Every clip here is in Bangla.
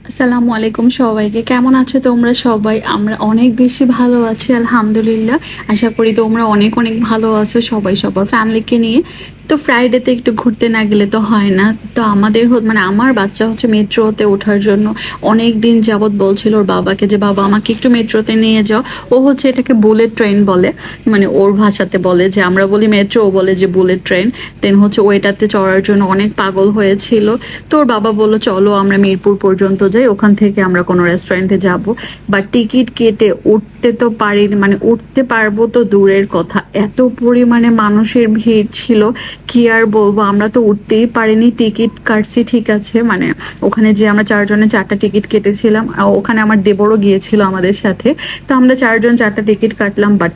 আসসালামু আলাইকুম সবাইকে। কেমন আছো তোমরা সবাই? আমরা অনেক বেশি ভালো আছি আলহামদুলিল্লাহ। আশা করি তোমরা অনেক অনেক ভালো আছো সবাই সবার ফ্যামিলিকে নিয়ে। তো ফ্রাইডেতে একটু ঘুরতে না গেলে তো হয় না। তো আমাদের মানে আমার বাচ্চা হচ্ছে মেট্রোতে ওঠার জন্য অনেক দিন যাবৎ বলছিল ওর বাবাকে যে বাবা আমাকে একটু মেট্রোতে নিয়ে যাও। ও হচ্ছে এটাকে বুলেট ট্রেন বলে, মানে ওর ভাষাতে বলে, যে আমরা বলি মেট্রো, ও বলে যে বুলেট ট্রেন। দেন হচ্ছে ও এটাতে চড়ার জন্য অনেক পাগল হয়েছিল। তো ওর বাবা বললো চলো আমরা মিরপুর পর্যন্ত যাই, ওখান থেকে আমরা কোনো রেস্টুরেন্টে যাব। বাট টিকিট কেটে উঠতে তো পারিনি, মানে উঠতে পারবো তো দূরের কথা, এত পরিমাণে মানুষের ভিড় ছিল কি আর বলবো। আমরা তো উঠতেই পারিনি। টিকিট কাটছি ঠিক আছে, মানে ওখানে যে আমরা চারজনে চারটা টিকিট কেটেছিলাম, ওখানে আমার দেবরও গিয়েছিল আমাদের সাথে। তো আমরা চারজন চারটা টিকিট কাটলাম, বাট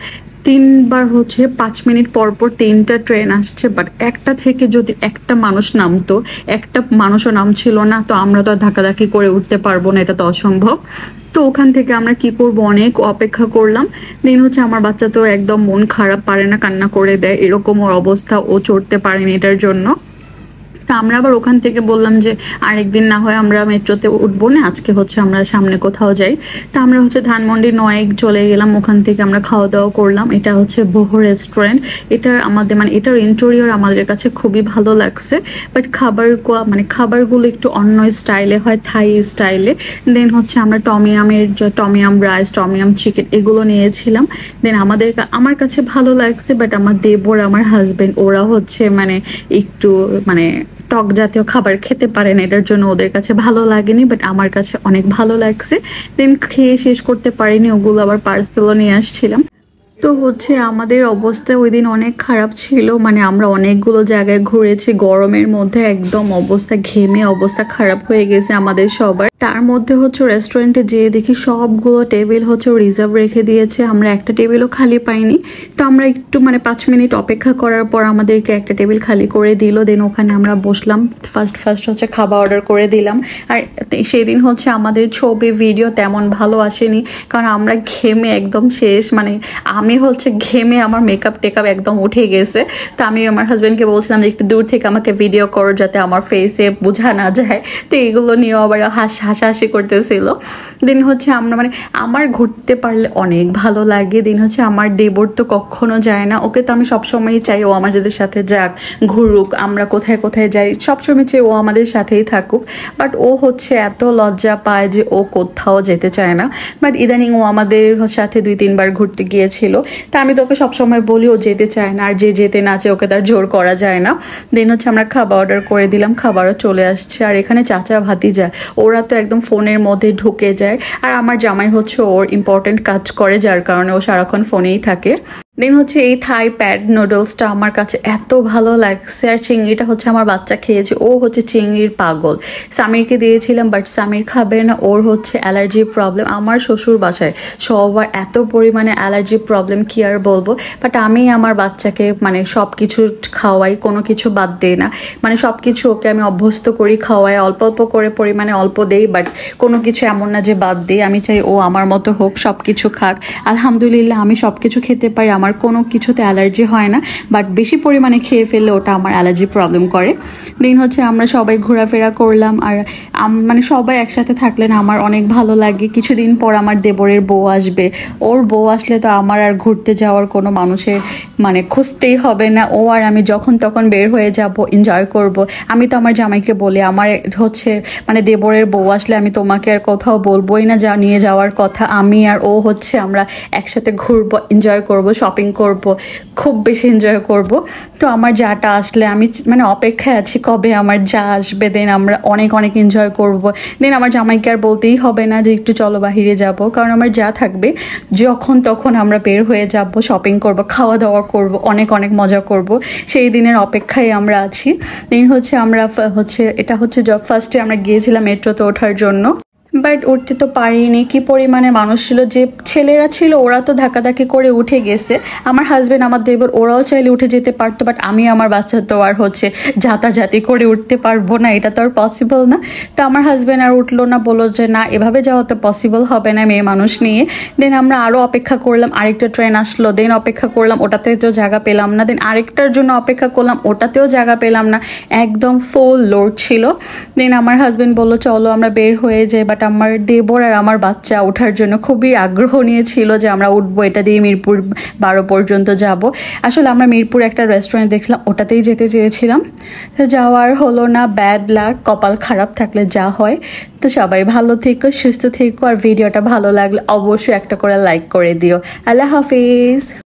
তিনবার হচ্ছে 5 মিনিট পর পর তিনটা ট্রেন আসছে, বাট একটা থেকে যদি একটা মানুষ নামতো, একটা মানুষও নামছিল না। তো আমরা তো আর ধাক্কাধাক্কি করে উঠতে পারবো না, এটা তো অসম্ভব। তো ওখান থেকে আমরা কি করব, অনেক অপেক্ষা করলাম। দিন হচ্ছে আমার বাচ্চা তো একদম মন খারাপ, পারে না, কান্না করে দেয়, এরকম ওর অবস্থা, ও চড়তে পারেনি এটার জন্য। তা আমরা আবার ওখান থেকে বললাম যে আরেকদিন না হয় আমরা মেট্রোতে উঠবো না, আজকে হচ্ছে আমরা সামনে কোথাও যাই। তা আমরা হচ্ছে ধানমন্ডি নয়েক চলে গেলাম, ওখান থেকে আমরা খাওয়া দাওয়া করলাম। এটা হচ্ছে বহু রেস্টুরেন্ট। এটা আমাদের মানে এটার ইন্টেরিয়র আমাদের কাছে খুবই ভালো লাগছে, বাট মানে খাবারগুলো একটু অন্য স্টাইলে হয়, থাই স্টাইলে। দেন হচ্ছে আমরা টমিয়াম রাইস, টমিয়াম চিকেন এগুলো নিয়েছিলাম। দেন আমার কাছে ভালো লাগছে, বাট আমার দেবর, আমার হাজবেন্ড, ওরা হচ্ছে মানে একটু মানে টক জাতীয় খাবার খেতে পারে না, এটার জন্য ওদের কাছে ভালো লাগেনি, বাট আমার কাছে অনেক ভালো লাগছে। দেন খেয়ে শেষ করতে পারিনি, ওগুলো আবার পার্সেলও নিয়ে আসছিলাম। তো হচ্ছে আমাদের অবস্থা ওই দিন অনেক খারাপ ছিল, মানে আমরা অনেকগুলো জায়গায় ঘুরেছি গরমের মধ্যে, একদম অবস্থা ঘেমে অবস্থা খারাপ হয়ে গেছে আমাদের সবার। তার মধ্যে হচ্ছে রেস্টুরেন্টে যেয়ে দেখি সবগুলো টেবিল হচ্ছে রিজার্ভ রেখে দিয়েছে, আমরা একটা টেবিলও খালি পাইনি। তো আমরা একটু মানে 5 মিনিট অপেক্ষা করার পর আমাদেরকে একটা টেবিল খালি করে দিল। দেন ওখানে আমরা বসলাম, ফার্স্ট হচ্ছে খাবার অর্ডার করে দিলাম। আর সেই দিন হচ্ছে আমাদের ছবি ভিডিও তেমন ভালো আসেনি, কারণ আমরা ঘেমে একদম শেষ, মানে আমি হচ্ছে ঘেমে আমার মেকআপ টেকআপ একদম উঠে গেছে। তো আমি আমার হাজব্যান্ডকে বলছিলাম যে একটু দূর থেকে আমাকে ভিডিও করো যাতে আমার ফেসে বোঝা না যায়। তো এগুলো নিয়েও আবার হাসাহাসি করতেছিল। দিন হচ্ছে আমরা মানে আমার ঘুরতে পারলে অনেক ভালো লাগে। দিন হচ্ছে আমার দেবর তো কখনো যায় না, ওকে তো আমি সবসময়ই চাই ও আমাদের সাথে যাক, ঘুরুক, আমরা কোথায় কোথায় যাই সবসময় চাই ও আমাদের সাথেই থাকুক। বাট ও হচ্ছে এত লজ্জা পায় যে ও কোথাও যেতে চায় না। বাট ইদানিং ও আমাদের সাথে 2-3 বার ঘুরতে গিয়েছিল। তা আমি তোকে সবসময় বলি ও যেতে চায় না, আর যে যেতে না চায় ওকে তার জোর করা যায় না। দেন হচ্ছে আমরা খাবার অর্ডার করে দিলাম, খাবারও চলে আসছে। আর এখানে চাচা ভাতিজা ওরা তো একদম ফোনের মধ্যে ঢুকে যায়, আর আমার জামাই হচ্ছে ওর ইম্পর্টেন্ট কাজ করে, যার কারণে ও সারাক্ষণ ফোনেই থাকে। দেন হচ্ছে এই থাই প্যাড নুডলসটা আমার কাছে এত ভালো লাগছে। আর চিংড়িটা হচ্ছে আমার বাচ্চা খেয়েছে, ও হচ্ছে চিংড়ির পাগল। সামিরকে দিয়েছিলাম, বাট সামির খাবে না, ওর হচ্ছে অ্যালার্জি প্রবলেম। আমার শ্বশুর বাসায় সবার এত পরিমাণে অ্যালার্জি প্রবলেম কি আর বলবো। বাট আমি আমার বাচ্চাকে মানে সব কিছু খাওয়াই, কোনো কিছু বাদ দিই না, মানে সব কিছু ওকে আমি অভ্যস্ত করি খাওয়াই, অল্প অল্প করে পরিমাণে অল্প দেই, বাট কোনো কিছু এমন না যে বাদ দিই। আমি চাই ও আমার মতো হোক, সব কিছু খাক। আলহামদুলিল্লাহ আমি সব কিছু খেতে পারি, আমার কোনো কিছুতে অ্যালার্জি হয় না, বাট বেশি পরিমাণে খেয়ে ফেললে ওটা আমার অ্যালার্জি প্রবলেম করে। দিন হচ্ছে আমরা সবাই ঘোরাফেরা করলাম, আর মানে সবাই একসাথে থাকলে না আমার অনেক ভালো লাগে। কিছুদিন পর আমার দেবরের বউ আসবে, ওর বউ আসলে তো আমার আর ঘুরতে যাওয়ার কোনো মানুষের মানে খুঁজতেই হবে না, ও আর আমি যখন তখন বের হয়ে যাব, এনজয় করব। আমি তো আমার জামাইকে বলি আমার হচ্ছে মানে দেবরের বউ আসলে আমি তোমাকে আর কোথাও বলবোই না যা নিয়ে যাওয়ার কথা, আমি আর ও হচ্ছে আমরা একসাথে ঘুরবো, এনজয় করব, শপিং করব, খুব বেশি এনজয় করব। তো আমার যাটা আসলে আমি মানে অপেক্ষায় আছি কবে আমার যা আসবে, দেন আমরা অনেক অনেক এনজয় করব। দেন আমার জামাইকে আর বলতেই হবে না যে একটু চলো বাহিরে যাব, কারণ আমার যা থাকবে যখন তখন আমরা বের হয়ে যাব, শপিং করব, খাওয়া দাওয়া করব, অনেক অনেক মজা করব। সেই দিনের অপেক্ষায় আমরা আছি। দেন হচ্ছে আমরা হচ্ছে এটা হচ্ছে ফার্স্টে আমরা গিয়েছিলাম মেট্রোতে ওঠার জন্য। বাট উঠতে তো পারিনি। কি পরিমাণে মানুষ ছিল, যে ছেলেরা ছিল ওরা তো ধাক্কাধাক্কি করে উঠে গেছে, আমার হাজব্যান্ড আমার দেবর ওরাও চাইলে উঠে যেতে পারতো, বাট আমি আমার বাচ্চা তো আর জাতাজাতি করে উঠতে পারবো না, এটা তো আর পসিবল না। তো আমার হাজব্যান্ড আর উঠলো না, বললো যে না এভাবে যাওয়া তো পসিবল হবে না মেয়ে মানুষ নিয়ে। দেন আমরা আরও অপেক্ষা করলাম, আরেকটা ট্রেন আসলো, দেন অপেক্ষা করলাম, ওটাতে তো জায়গা পেলাম না। দেন আরেকটার জন্য অপেক্ষা করলাম, ওটাতেও জায়গা পেলাম না, একদম ফুল লোড ছিল। দেন আমার হাজব্যান্ড বললো চলো আমরা বের হয়ে যাই, বাট আমার দেবর আর আমার বাচ্চা ওঠার জন্য খুবই আগ্রহ নিয়েছিল যে আমরা উঠবো, এটা দিয়ে মিরপুর 12 পর্যন্ত যাব। আসলে আমরা মিরপুর একটা রেস্টুরেন্ট দেখলাম, ওটাতেই যেতে চেয়েছিলাম, তো যাওয়ার হলো না। ব্যাড লাক, কপাল খারাপ থাকলে যা হয়। তো সবাই ভালো থেকো, সুস্থ থেকো, আর ভিডিওটা ভালো লাগলে অবশ্যই একটা করে লাইক করে দিও। আল্লাহ হাফিজ।